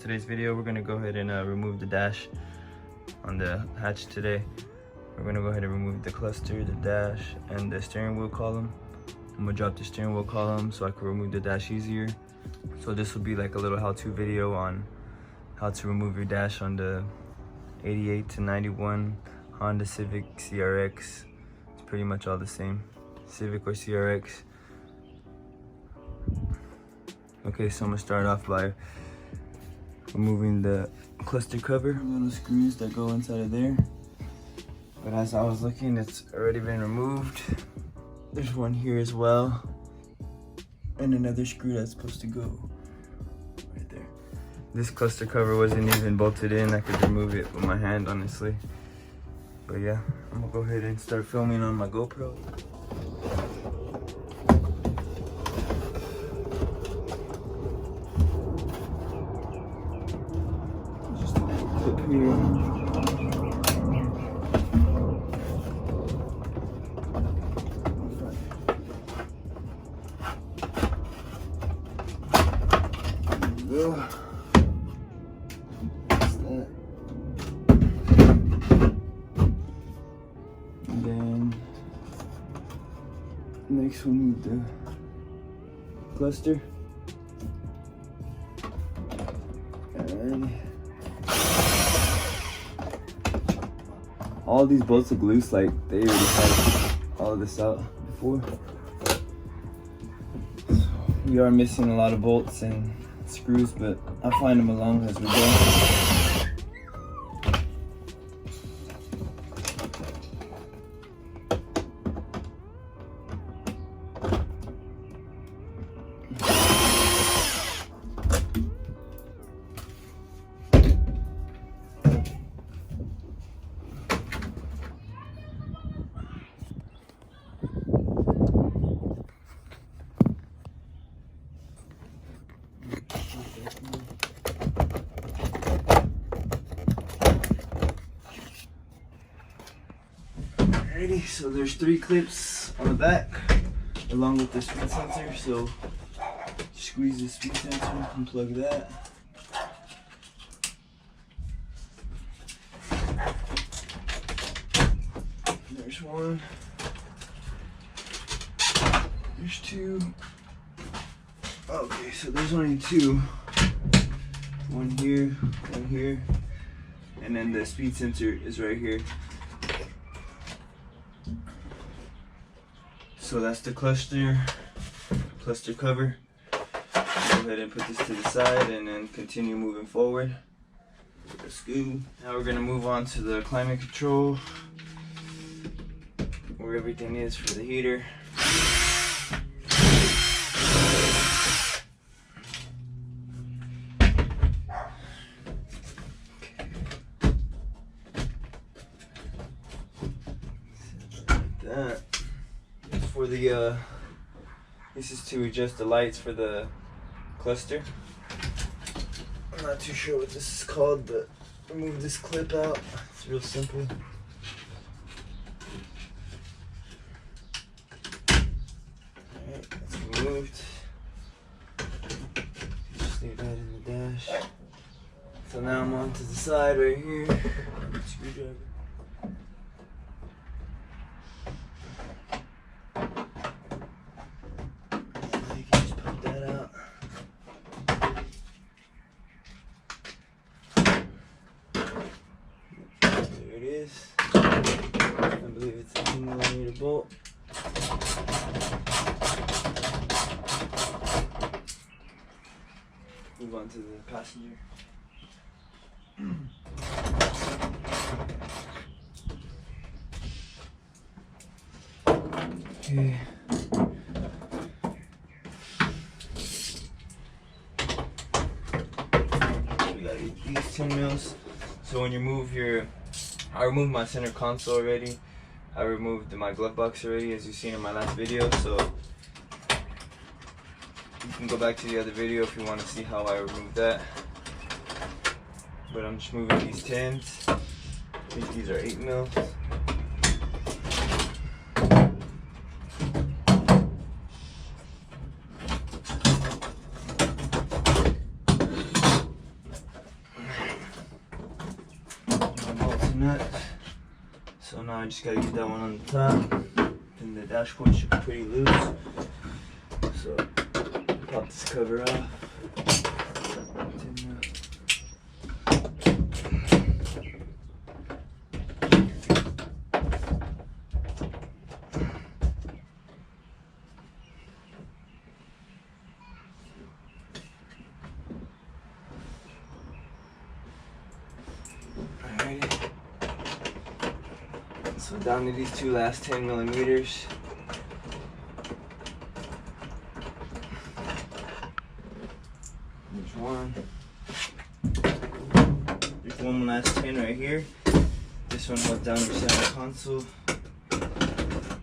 today's video, we're gonna go ahead and remove the dash on the hatch today. We're gonna go ahead and remove the cluster, the dash, and the steering wheel column. I'm gonna drop the steering wheel column so I can remove the dash easier. So this will be like a little how-to video on how to remove your dash on the 88 to 91 Honda Civic CRX. It's pretty much all the same, Civic or CRX. Okay, so I'm gonna start off by removing the cluster cover, little screws that go inside of there. But as I was looking, it's already been removed. There's one here as well, and another screw that's supposed to go right there. This cluster cover wasn't even bolted in. I could remove it with my hand, honestly. But yeah, I'm gonna go ahead and start filming on my GoPro. Just a little clip here. That's that. And then next we'll move the cluster. And all these bolts look loose, like they already had all of this out before. So we are missing a lot of bolts and screws, but I'll find them along as we go. Alrighty, so there's 3 clips on the back along with the speed sensor. So squeeze the speed sensor, unplug that. There's 1. There's 2. Okay, so there's only 2. 1 here, 1 here, and then the speed sensor is right here. So that's the cluster cover. Go ahead and put this to the side and then continue moving forward with the screw. Now we're gonna move on to the climate control, where everything is for the heater. That. For the this is to adjust the lights for the cluster. I'm not too sure what this is called, but remove this clip out. It's real simple. Alright, that's removed. Just leave that in the dash. So now I'm on to the side right here. Screwdriver. I believe it's a 10mm bolt. Move on to the passenger. Okay. We got these 10 mils. So when you move your, I removed my center console already. I removed my glove box already, as you've seen in my last video. So you can go back to the other video if you want to see how I removed that. But I'm just moving these 10s. I think these are 8 mils. nuts. So now I just gotta get that one on the top. And the dashboard should be pretty loose. So pop this cover off. Alrighty. So down to these two last 10 millimeters. There's one. There's one last 10 right here. This one goes down your center console.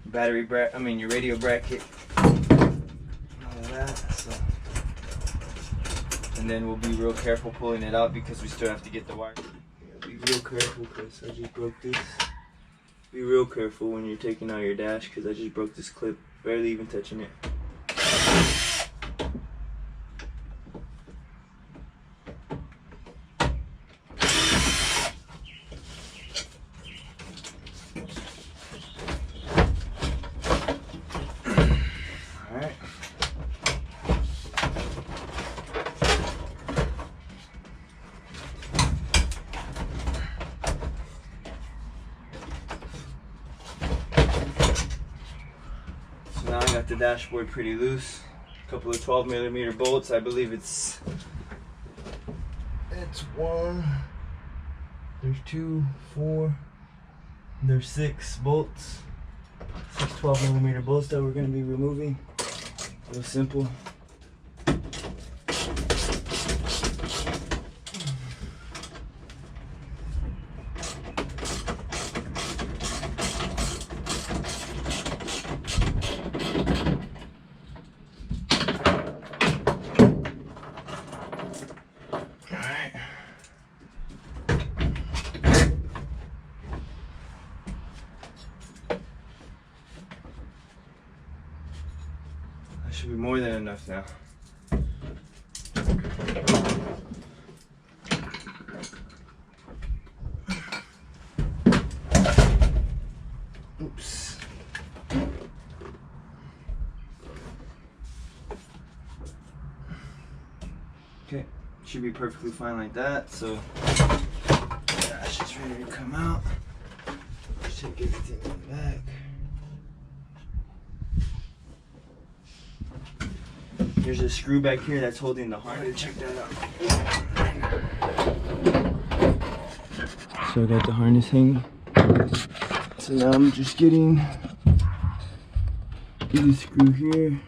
Battery your radio bracket. All of that. So. And then we'll be real careful pulling it out because we still have to get the wire. Be real careful because I just broke this. Be real careful when you're taking out your dash because I just broke this clip, barely even touching it. Alright. Now I got the dashboard pretty loose. A couple of 12 millimeter bolts. I believe it's one. There's 2, 4. There's 6 bolts. 6 12 millimeter bolts that we're going to be removing. Real simple. Should be more than enough now. Oops. Okay, should be perfectly fine like that. So that's just ready to come out. Check everything in the back. There's a screw back here that's holding the harness. Check that out. So I got the harness hanging. So now I'm just getting the screw here.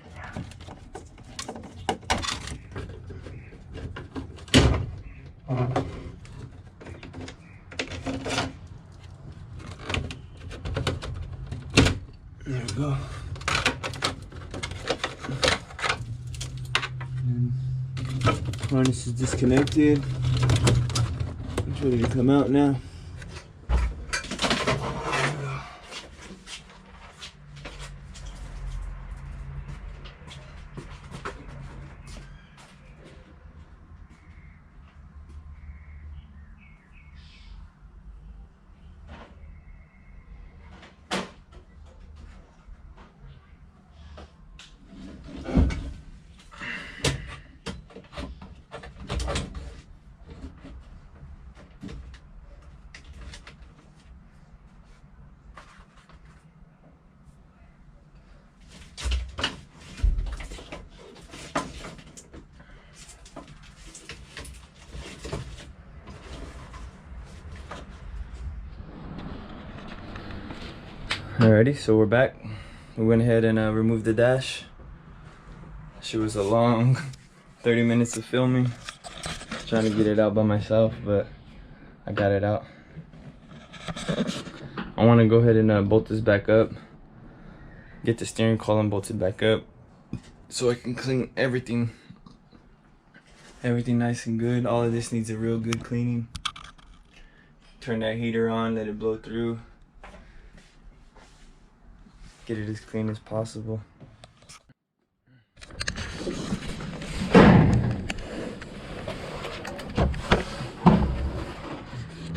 There we go. Harness is disconnected. It's ready to come out now. Alrighty, so we're back. We went ahead and removed the dash. She was a long 30 minutes of filming. Trying to get it out by myself, but I got it out. I want to go ahead and bolt this back up. Get the steering column bolted back up so I can clean everything nice and good. All of this needs a real good cleaning. Turn that heater on, let it blow through. Get it as clean as possible.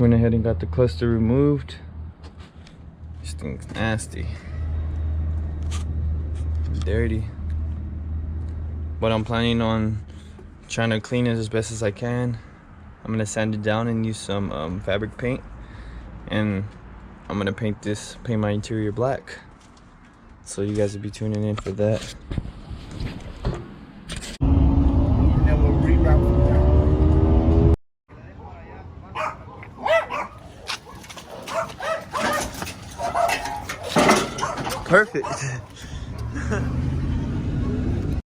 went ahead and got the cluster removed. This thing's nasty, dirty, but I'm planning on trying to clean it as best as I can. I'm gonna sand it down and use some fabric paint, and I'm gonna paint my interior black. So you guys will be tuning in for that. And then we'll reroute from there. Perfect.